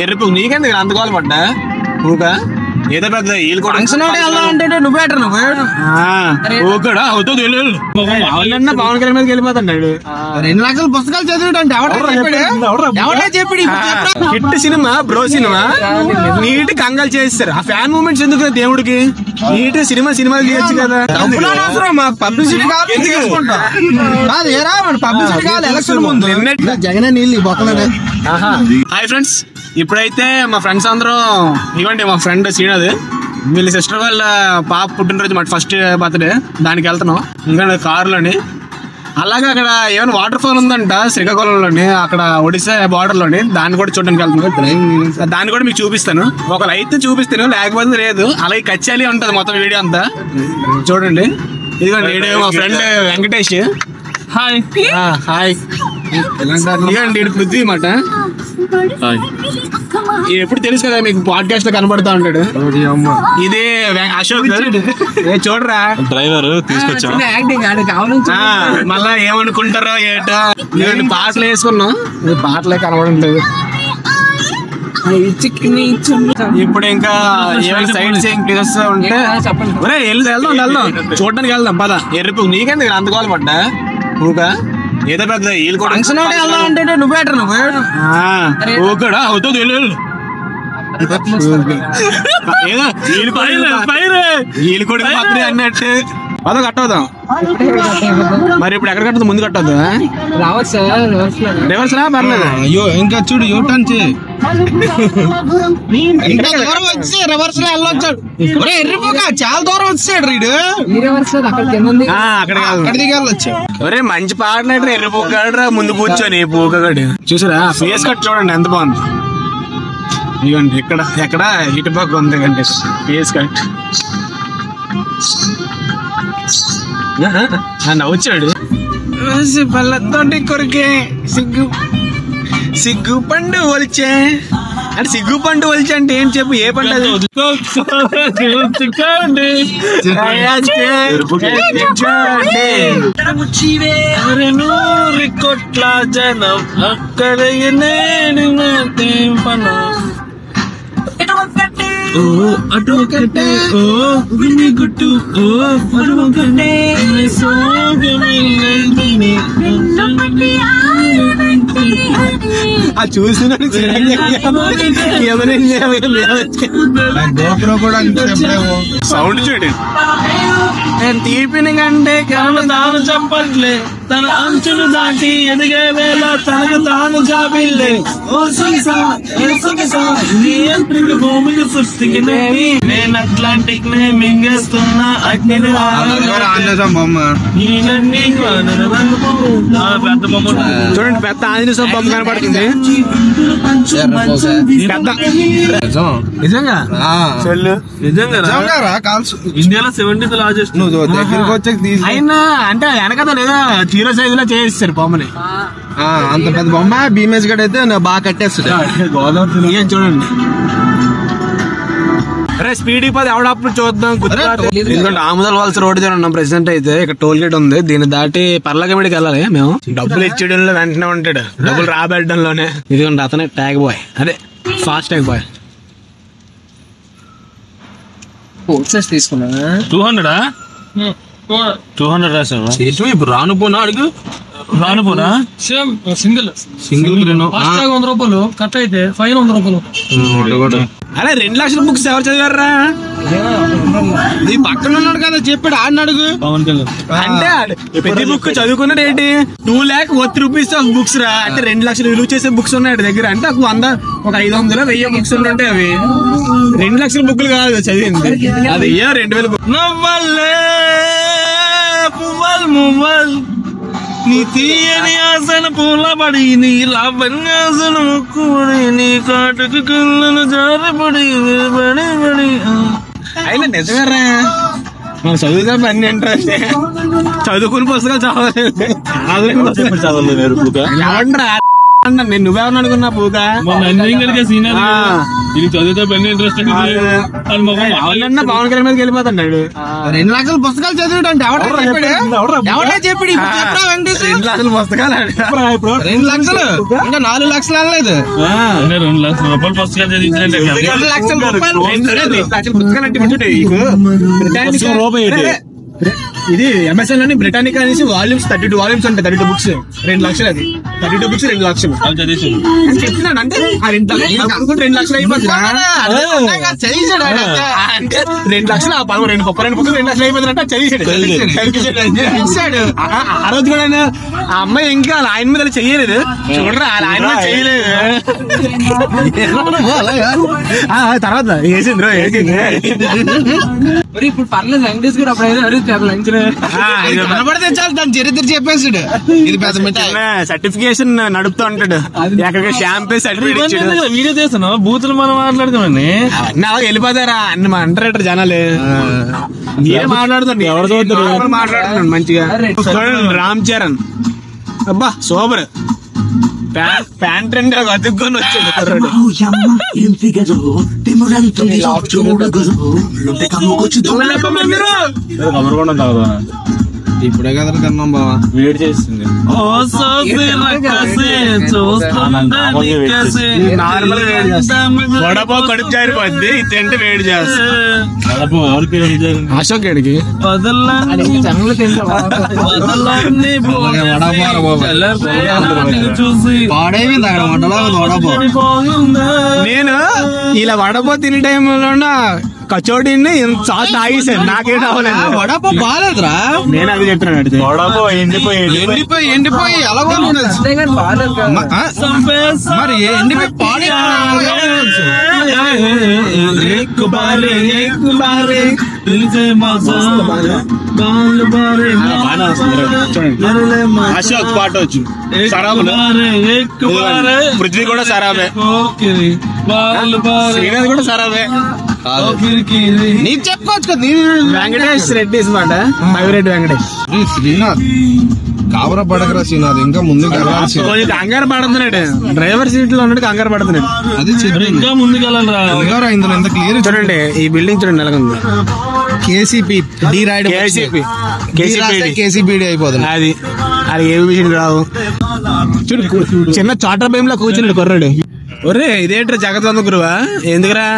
ఎరుపు నీకెందుకు అంతకోవాలి పడ్డా ఊక ఏదో పెద్ద వీళ్ళు కూడా పవన్ కళ్యాణ్ మీదకి వెళ్ళిపోతాడు. 2 లక్షల పుస్తకాలు చదివాడు చెప్పాడు. హిట్ సినిమా బ్రో సినిమా నీట్ కంగాలు చేస్తారు. ఆ ఫ్యాన్ మూమెంట్స్ ఎందుకు దేవుడికి నీట్ సినిమాలు చేయొచ్చు కదా. పబ్లిసిటీ కావాలి ఎలక్షన్ ముందు జగన్ నీళ్ళు బొక్కలనే. హాయ్ ఫ్రెండ్స్, ఇప్పుడైతే మా ఫ్రెండ్స్ అందరం ఇవ్వండి. మా ఫ్రెండ్ శ్రీనాథ్ వీళ్ళ సిస్టర్ వాళ్ళ పాప పుట్టినరోజు మాట ఫస్ట్ బర్త్డే, దానికి వెళ్తున్నాం ఇంకా కారులోని. అలాగే అక్కడ ఏమైనా వాటర్ ఫాల్ ఉందంట శ్రీకాకుళంలోని, అక్కడ ఒడిశా బార్డర్ లోని. దాన్ని కూడా చూడడానికి వెళ్తున్నాం. దాన్ని కూడా మీకు చూపిస్తాను. ఒకళ్ళు అయితే చూపిస్తాను, లేకపోతే లేదు. అలాగే కచ్చాలి ఉంటది మొత్తం వీడియో అంతా చూడండి. ఇదిగోండి మా ఫ్రెండ్ వెంకటేష్. Hi hi. ఇదిగోండి పృథ్వీ మాట. ఎప్పుడు తెలుసు కదా మీకు, పాడ్కాస్ట్ లో కనబడతా ఉంటాడు. ఇది అశోక్ చూడరా డ్రైవర్ తీసుకొచ్చా. మళ్ళా ఏమనుకుంటారో ఏటో. పాటలు వేసుకున్నాం, పాటలే కనబడట్లేదు. ఇప్పుడు ఇంకా ఏమైనా సైడ్ సీయింగ్ ప్లేసెస్ ఉంటే వెళ్దాం చూడడానికి వెళ్దాం పద. ఎరుపు నీకెందుకు అంతకోవాలి పడ్డా ఊక ఏదో పెద్ద వీళ్ళు కూడా ఊకడా అవుతుంది. వీళ్ళు కూడా మాత్రమే అన్నట్టు పద కట్టవుదాం. మరి ఇప్పుడు ఎక్కడ కట్టదు, ముందు కట్టద్దు. రివర్స్ రా పర్లేదు. అయ్యో ఇంకా చూడు యూటర్న్ రివర్స్ లో వెళ్ళొచ్చాడు. చాలా దూరం వచ్చాడు రీడు. అక్కడ దిగాలొచ్చాడు. ఒరే మంచి పాటలు ఎర్ర పూకాడు ముందు కూర్చొని పూకగాడు. చూసారా ఫేస్ కట్ చూడండి ఎంత బాగుంది. ఇవ్వండి ఇక్కడ ఎక్కడ ఇటు పక్క ఉంది కంటే ఫేస్ కట్. నవ్వుచ్చాడు. పళ్ళతోటి కొరికే సిగ్గు పండు ఒలిచే అంటే సిగ్గు పండు ఒలిచే అంటే ఏం చెప్పు, ఏ పండు అది? కోట్ల జనం అక్కడ అటు ఒకటే గుట్టు చూసిన సౌండ్ చూడండి. నేను తీపిని కంటే తాను చెప్పట్లే, తన అంచులు దాటి ఎదిగే వేళ తనకు తాను జాబిల్లే. భూమికి సృష్టికి నేను అట్లాంటిక్ నే మింగేస్తున్నా అగ్ని. చూడండి పెద్ద ఆంజనేయ స్వామి బొమ్మ కనపడుతుంది. నిజంగా ఇండియాలో 70th లార్జెస్ట్. దగ్గరికి వచ్చాక అయినా అంటే వెనకదా లేదా హీరో సైజులో చేస్తారు బొమ్మని. అంత పెద్ద బొమ్మ భీమేష్ గడ్ అయితే బాగా కట్టేస్తుంది. గోదావరి చూడండి. అరే స్పీడ్ పది ఎవడప్పుడు చూద్దాం. ఎందుకంటే ఆముదల వలస రోడ్డు దగ్గర ఉన్నాం ప్రెసెంట్ అయితే. ఇక్కడ టోల్ గేట్ ఉంది, దీన్ని దాటి పర్లకమిడికి వెళ్ళాలి. మేము డబ్బులు ఇచ్చేయడంలో వెంటనే ఉంటాడు, డబ్బులు రాబెట్టడంలోనే. ఇదిగోండి అతనే ట్యాగ్ బాయ్, అదే ఫాస్ట్ ట్యాగ్ బాయ్. తీసుకున్నా 200 రాసావా? ఇప్పుడు రానుపోనా అడుగు, రానుపోనా సింగిల్ 100 రూపాయలు కట్ అయితే ఫైన్ 100 రూపాయలు. అరే 2 లక్షల బుక్స్ ఎవరు చదివారా? నీ పక్కన ఉన్నాడు కదా చెప్పాడు, ఆడిని అడుగు. అంటే ప్రతి బుక్ చదువుకున్నాడు ఏంటి 2,00,000 రూపీస్ బుక్స్ రా. అంటే 2 లక్షలు విలువ చేసే బుక్స్ ఉన్నాయి దగ్గర. అంటే ఒక 100 ఒక 500 1000 బుక్స్ ఉంటే అవి 2 లక్షల బుక్లు కాదు చదివింది. అది 2000 బుక్. నీ తీయని ఆసన పూలబడి నీ లాభన్యాసన ముక్కుబడి నీ కాటుకు కళ్ళను జారపడి బడి బడి. అయినా నిజమేరా, మనం చదువుతా పని ఇంట్రెస్ట్. చదువుకుని పుస్తకాలు చదవలేదు. నేను నువ్వెవరు అనుకున్నా పూక ఇది చదివితే పెళ్లి ఇంట్రెస్ట్ అవునన్నా పవన్ కళ్యాణ్ మీదకి వెళ్ళిపోతాడు. 2 లక్షల పుస్తకాలు చదివాడు ఎవడే చెప్పాడు 2 లక్షల పుస్తకాలు 2 లక్షలు ఇంకా 4 లక్షలు అనలేదు 2 లక్షల రూపాయలు పుస్తకాలు చదివించాలంటే 2 లక్షల రూపాయలు పుస్తకాలు అంటే రూపాయి ఇది అమెజాన్ లోని బ్రిటానికా అనేసి వాల్యూమ్స్ 32 వాల్యూమ్స్ ఉంటాయి. 32 బుక్స్ 2 లక్షలు. అది 32 బుక్స్ 2 లక్షలు చెప్తున్నాను. అంటే ఆ 2 లక్షలు అయిపోతుంది అంటే 2 లక్షలు ఆ 2 బుక్స్ 2 లక్షలు అయిపోతుందంటే చదివాడు. ఆ రోజు కూడా ఆ అమ్మాయి ఇంకా వాళ్ళ ఆయన మీద చెయ్యలేదు. చూడరా వాళ్ళ ఆయన మీద చెయ్యలేదు. తర్వాత వేసింది ఇప్పుడు పర్లేదు వెంకటేష్ గారు అప్పుడు కనబడితే చాలు దాని చరిత్ర చెప్పేసాడు. ఇది పెద్ద మిఠాయి సర్టిఫికేషన్ నడుపుతూ ఉంటాడు. ఎక్కడికి షాంపే సర్టిఫికేట్ వీడియో చేస్తాను బూతులు మనం మాట్లాడుతామని అలాగే వెళ్ళిపోతారా అన్ని అంటారట జనాలు. మీరే మాట్లాడుతాండి ఎవరు చూద్దరు మాట్లాడుతున్నాడు మంచిగా. రామ్ చరణ్ అబ్బా సూపర్ ప్యాంట్ రెండు అతుక్కొని వచ్చాడు. ఇప్పుడే కదా కన్నాం బావా వేడి చేస్తుంది. వడపో కడుపు జారిపోద్ది తింటే వేడి చేస్తుంది. అశోక్ గడికి నేను ఇలా వడపో తినే టైంలో కచోడీని సాస్ తాగేసాను. నాకేం అవ్వలేదు. వడపో బాగాలేదురా. నేను అది చెప్తున్నాను. అడితే వడపో ఎండిపోయి ఎలాగో మరి ఎండిపోయి పాడే అశోక్ పాట వచ్చు సరాబులు. పృథ్వీ కూడా సరాబే. శ్రీనాథ్ కూడా సరాబే. నీకు చెప్పుకోవచ్చు కదా. వెంకటేష్ రెడ్డి మాట మవిరెడ్డి వెంకటేష్. శ్రీనాథ్ కాబరా పడకరా శ్రీనాథ్ ఇంకా ముందుకు కొంచెం కంగారు పడుతున్నాడు. డ్రైవర్ సీట్ లో ఉన్నాడు కంగారు పడుతున్నాడు. అది ఇంకా ముందుకెళ్ళరా ఇందులో ఎంత క్లియర్ చూడండి. ఈ బిల్డింగ్ చూడండి ఎలాగుంది. కేసీపీ డి రాయడం కేసీపీడి అయిపోతుంది. అది అది ఏ విషయం రావు. చూడు చిన్న చాటర్ భయం లో కూర్చున్నాడు కుర్రాడు. ఒరే ఇదేంట్రా జగత్వంత గురువా ఎందుకురా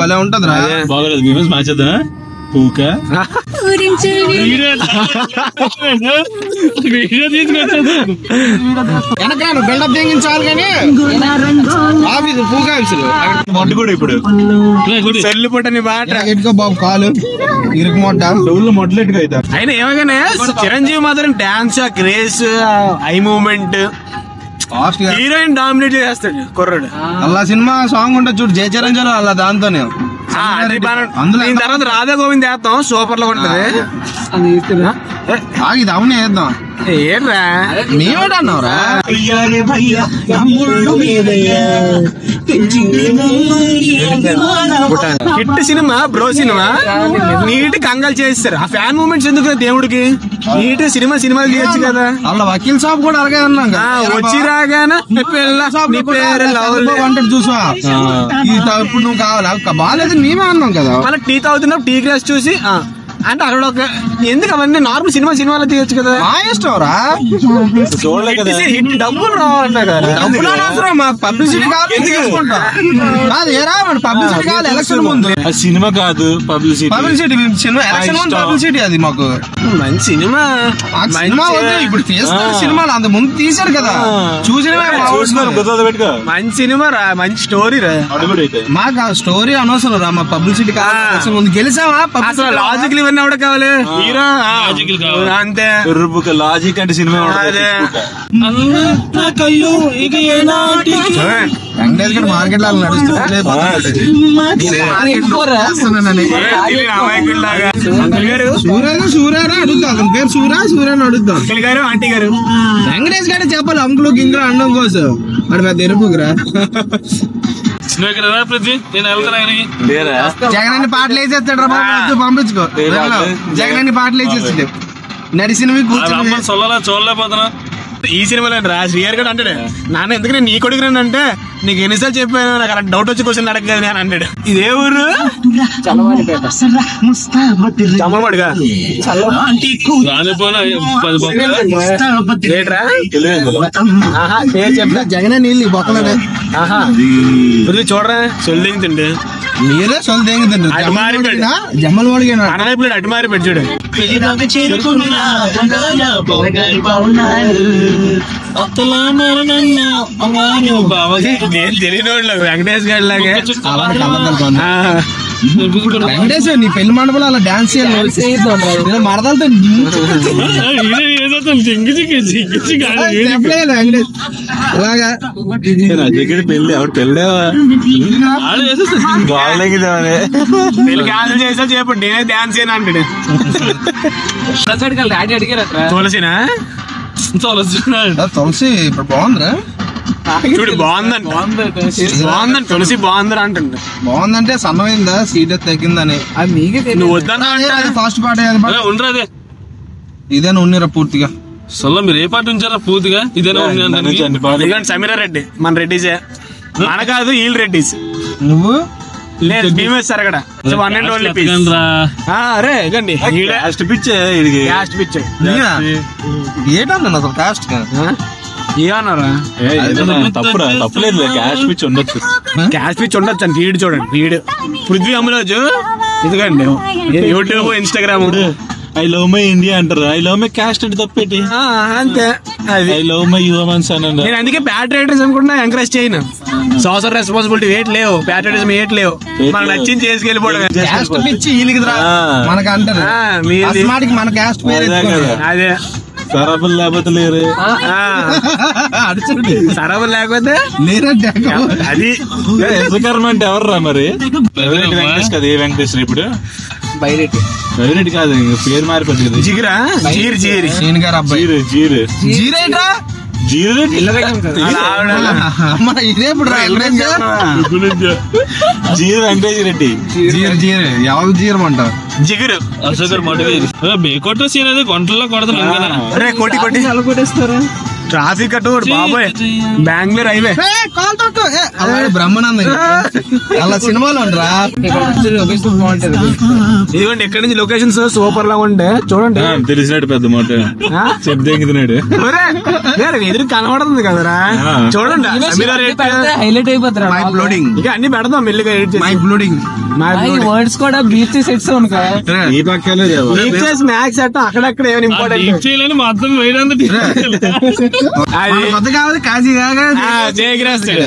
భలే ఉంటది రా. బాగోలేదు మ్యాచ్ చేద్దా బిల్డప్ తెగించాలి కానీ ఆఫీసు పూగా ఇప్పుడు సెల్లు పుట్టని బాట ఎట్టుకో బాబు కాలు ఇరుకు మొట్ట మొట్టలెట్టుగా అవుతారు. అయినా ఏమగానే చిరంజీవి మాత్రం dance grace eye movement heroine dominate చేస్తాడు కుర్రాడు. అలా సినిమా సాంగ్ ఉంటుంది చూడు జయ చిరంజీవి అలా దాంతోనే అందులో తర్వాత రాధా గోవింద్ వేస్తాం సూపర్ లో ఉంటది. ఇది అవునే వేద్దాం. ఏర్రా మేమేటన్నావురా హిట్ సినిమా బ్రో సినిమా నీట్ కంగాలు చేస్తారు. ఆ ఫ్యాన్ మూమెంట్స్ ఎందుకు దేవుడికి నీట్ సినిమా తీయచ్చు కదా. అలా వకీల్ షాప్ కూడా అలాగే అన్నాం వచ్చి రాగానే అంటాడు చూసా ఇప్పుడు నువ్వు కావాలి బాగాలేదు మేమే అన్నాం కదా. మళ్ళీ టీ తాగుతున్నావు టీ గ్లాస్ చూసి అంటే అక్కడ ఒక ఎందుకు అవన్నీ నార్మల్ సినిమాలో తీయచ్చు కదా. మా ఇష్టం రా డబ్బులు రావాలన్నా కదా. డబ్బులు అనవసరం మాకు పబ్లిసిటీ కాదు ఏరా మన పబ్లిసిటీ కాదు. ఎలక్షన్ ముందు సినిమా కాదు పబ్లిసిటీ సినిమా ఎలక్షన్ ముందు పబ్లిసిటీ అది మాకు మంచి సినిమా ఇప్పుడు తీస్తారు సినిమాలు అంత ముందు తీసారు కదా చూసిన మంచి సినిమా రా మంచి స్టోరీ రా. మాకు ఆ స్టోరీ అనవసరం రా మా పబ్లిసిటీ కాదు. ముందు గెలిచామా అసలు లాజిక్ ఇవన్నీ ఎవడ కావాలి హీరో అంతే లాజిక్ అంటే సినిమా మార్కెట్ లాగా సూర్యారా అడుగుతాం అతని పేరు సూర్యాని అడుగుతాం. అంకుల్ గారు ఆంటీ గారు వెంకటేష్ గారు చెప్పాలి అంకులు గింకులు అండం కోసం వాడు పెద్ద ఎరుపుకురా. జగన్ పాటలు వేసేస్తాడు రా పంపించుకో. జగన్ పాటలు వేసేస్తాడు నడిసినవి కూర్చొని చూడలేకపోతున్నా ఈ సినిమాలో రా శ్రీహరి కూడా అంటాడు, నాన్న ఎందుకు నేను నీ కొడుకు అంటే నీకు ఎన్నిసార్లు చెప్పాను, నాకు అలా డౌట్ వచ్చి క్వశ్చన్ అడగదు అని అంటాడు. ఇదే ఊరు చమ్మడిగా జగనే నీళ్ళు బొక్కలనే చూడరా సొల్లింగ్ మీరే సొంత జమ్మలు వాడిగా అనవైపు అటు మారి పెట్టి చూడు. నేను తెలియని వాళ్ళు వెంకటేష్ గారి లాగే వెంకటేష్ నీ పెళ్లి మండపంలో అలా డాన్స్ చేయాలి మరదలతో వెంకటేష్ ఇలాగా పెళ్లి ఎవరు పెళ్ళి పెళ్లి క్యాన్సిల్ చేసా చెప్పు, నేనే డాన్స్ చేయను అంటాడు. తులసినా తులసి ఇప్పుడు బాగుందిరా చూడు బాగుందండి బాగుందండి తులసి బాగుందిరా అంటుండే. బాగుందంటే సన్నమైందా సీట్ తగ్గిందని అది నీకే నువ్వు వద్దన్నా ఫాస్ట్ పాట ఉండరాదే ఇదేనా ఉన్నిరా పూర్తిగా సొల్ల మీరు ఏ పాట ఉంచారా పూర్తిగా ఇదేనా సమీరా రెడ్డి మన రెడ్డిసే మన కాదు వీళ్ళు రెడ్డిస్ నువ్వు లేదు Bhimesh Saragada one and only piece అరే ఇదండి క్యాస్ట్ పిచ్చే క్యాస్ట్ పిచ్ ఏటన్నా అసలు కాస్ట్ ఏమన్నారా తప్పురా తప్పులేదు క్యాస్ట్ పిచ్ ఉండొచ్చు క్యాస్ట్ పిచ్ ఉండొచ్చు అండి. వీడు చూడండి వీడు పృథ్వీ అమరాజు ఇదిగండి YouTube Instagram I love my India అంటారు, ఐ లవ్ మై క్యాస్ట్ అంటే తప్పేటి అంతే. ఐ లవ్ మై హ్యూమన్స్ అని నేను అందుకే ప్యాట్రియాటిజం కూడా ఎంకరేజ్ చేయను. సోషల్ రెస్పాన్సిబిలిటీ ఏట్ లేవు, ప్యాట్రియాటిజం ఏట్ లేవు, మనకు నచ్చింది చేసుకెళ్ళిపోవడం. క్యాస్ట్ పిచ్చి వీళ్ళకి మనకు అంటారు మాటికి మన క్యాస్ట్ పేరు అదే సరబులు లేకపోతే లేరు సరబులు లేకపోతే లేరంటే అది ఎంతకర్మ అంటే ఎవర్రా మరి వెంకటేష్ కదా ఏ వెంకటేష్ ఇప్పుడు బైరెడ్డి కాదు పేరు మారిపోతుంది కదా జిగిరా జీరి జీరి నేను గారు అబ్బాయి జీరు జీరేంట్రా జీరు ఇదే ఇప్పుడు జీరు వెంకటేష్ రెడ్డి జీరు జీరు ఎవరు జీరమంట జిగురు అశోకర్ మోటివేట్ బేకోట సీన్ అది కొంటల్లో కొడతారు కోటి కోటి కొట్టేస్తారా ట్రాఫిక్ అటు బాబోయ్ బెంగళూరు హైవే బ్రహ్మానంద అలా సినిమాలో ఉండరా ఇదిగోండి ఎక్కడి నుంచి లొకేషన్స్ సూపర్ లాగా ఉంటే చూడండి. తెలిసినట్టు పెద్ద మాట చెప్తున్నాడు ఎదురు కనబడుతుంది కదరా చూడండి. హైలైట్ అయిపోతారు ఇక అన్ని పెడదాం మెల్లిగా ఎడిట్ చేసి. మైక్ బ్లోడింగ్ వర్డ్స్ కూడా బీచ్ సెట్స్ ఈ పక్కనే మ్యాక్స్ అట్ట అక్కడక్కడ ఏమైనా ఇంపార్టెంట్ చేయాలని మాత్రం వేయడానికి కొత్త కావాలి కాజీ జయగిరాస్తాడు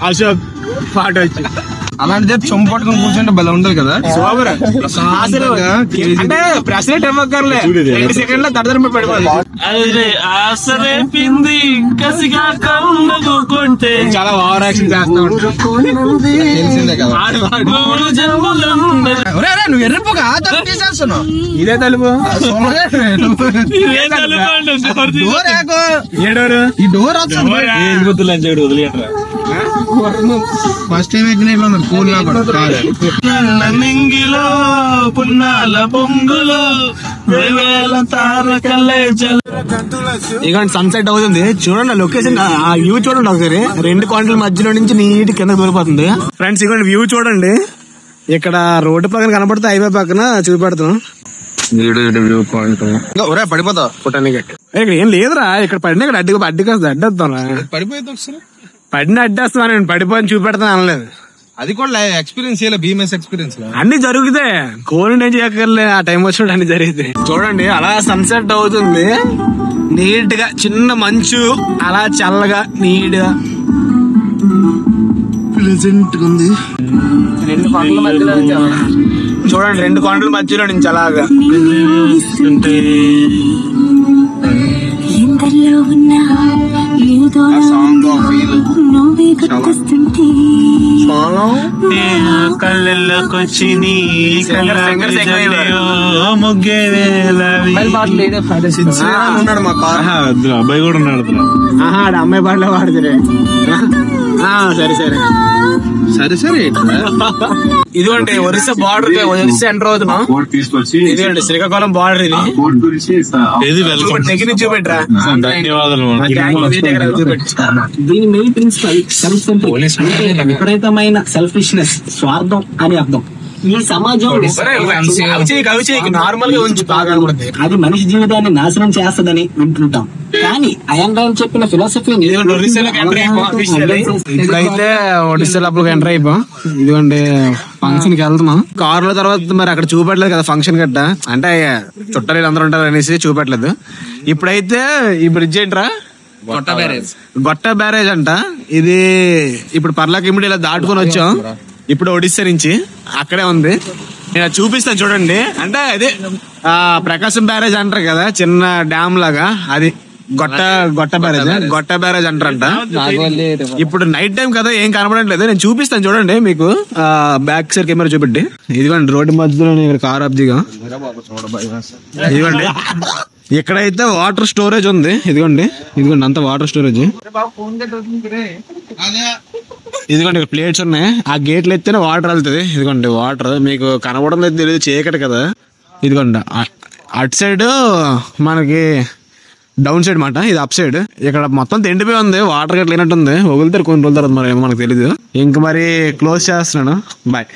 అశోక్ పాట వచ్చి అలాంటి చెప్పి చొమ్ము పట్టుకుని కూర్చుంటే భలే ఉండదు కదా సూపర్. అంటే ప్రెసిడెంట్ ఇవ్వక్కర్లే 2 సెకండ్ల దర్దరం పడిపోతుంది. చాలా ఓవర్ యాక్షన్ చేస్తా ఉంటాడు. తెలిసిందే కదా నువ్వు ఎర్రిపోగా తీసేస్తున్నావు ఇదే తలుపు ఏడోరు ఈ డోర్ వదిలేట్రా ఫస్ట్ టైం ఎగ్నైట్ ఉన్నారు కూల్ నింగిలో పున్నాల పొంగులో ఇక సన్సెట్ అవుతుంది చూడండి. లొకేషన్ ఆ వ్యూ చూడండి ఒకసారి. 2 కొండల మధ్యలో నుంచి నీట్ కింద దూరిపోతుంది. ఫ్రెండ్స్ ఇక వ్యూ చూడండి. ఇక్కడ రోడ్డు పక్కన కనపడుతుంది, హైవే పక్కన చూపెడుతున్నాం. పడిపోతావు పుట్టానికి ఇక్కడ ఏం లేదురా, ఇక్కడ పడిన ఇక్కడ అడ్డేస్తాం పడిపోయింది ఒకసారి పడిన అడ్డేస్తాను నేను పడిపోయి చూపెడతాను అనలేదు. అది కూడా ఎక్స్పీరియన్స్ భీమస్ ఎక్స్పీరియన్స్ అన్ని జరుగుతాయి. కోరిన ఏం చేయక్కర్లే, ఆ టైం వచ్చినప్పుడు అన్ని జరిగితే చూడండి. అలా సన్సెట్ అవుతుంది నీట్ గా, చిన్న మంచు అలా చల్లగా నీట్ గా ప్లెజెంట్ ఉంది. 2 కొండల మధ్యలో చూడండి, 2 కొండల మధ్యలో నుంచి అలాగా కళ్ళల్లోకొచ్చి నీ ముగ్గే ఉన్నాడు మా కార్. అబ్బాయి కూడా ఉన్నాడు. అమ్మాయి పాటలో పాడుతురే. సరే సరే సరే సరే ఇదిగోండి ఒరిస్సా బార్డర్, ఒరిస్సా ఎంటర్ అవుతున్నాం. ఇదిగోండి శ్రీకాకుళం బార్డర్ ఇది. దగ్గర నుంచి చూపెట్టరా. ధన్యవాదాలు. దీని మెయిన్ ప్రిన్సిపల్ సెల్ఫ్ సెంట్రిక్, అంటే విపరీతమైన సెల్ఫిష్నెస్, స్వార్థం అని అర్థం. ఈ సమాజం నార్మల్ గా ఉంచి బాగా అది మనిషి జీవితాన్ని నాశనం చేస్తదని వింటుంటాం. కానీ అయంగా చెప్పిన ఫిలాసఫీని ఇప్పుడైతే ఒడిస్సా లోపలికి ఎంటర్ అయిపోయాం. ఇదిగోండి ఫంక్షన్ కి వెళ్తున్నాం. కార్ లో తర్వాత మరి అక్కడ చూపెట్టలేదు కదా ఫంక్షన్ గట్ట, అంటే చుట్టాలు అందరూ ఉంటారు అనేసి చూపెట్టలేదు. ఇప్పుడైతే ఈ బ్రిడ్జ్ ఏంట్రా, గొట్ట బ్యారేజ్ అంట. ఇది ఇప్పుడు పర్లాకిమిడి ఇలా దాటుకొని వచ్చాం. ఇప్పుడు ఒడిస్సా నుంచి అక్కడే ఉంది. నేను చూపిస్తాను చూడండి. అంటే అదే ప్రకాశం బ్యారేజ్ అంటారు కదా, చిన్న డ్యామ్ లాగా, అది గొట్ట బ్యారేజ్ అంటారంట. ఇప్పుడు నైట్ టైం కదా ఏం కనబడట్లేదు. నేను చూపిస్తాను చూడండి మీకు, బ్యాక్ సైడ్ కెమెరా చూపెట్టి. ఇదిగోండి రోడ్డు మధ్యలో ఇక్కడ కార్ ఆబ్జిగా. ఇదిగోండి ఇక్కడైతే వాటర్ స్టోరేజ్ ఉంది. ఇదిగోండి అంత వాటర్ స్టోరేజ్. ఇదిగోండి ఇక్కడ ప్లేట్స్ ఉన్నాయి. ఆ గేట్లు ఎత్తేనే వాటర్ వెళ్తుంది. ఇదిగోండి వాటర్ మీకు కనబడడం లేదు, తెలియదు, చీకటి కదా. ఇదిగోండి అటు సైడ్ మనకి డౌన్ సైడ్ మాట, ఇది అప్ సైడ్. ఇక్కడ మొత్తం తెండిపోయి ఉంది, వాటర్ గట్ల లేనట్టుంది. వదులుతారు కొన్ని రోజుల తర్వాత, మరి ఏమో మనకు తెలీదు. ఇంక మరి క్లోజ్ చేస్తున్నాను. బాయ్.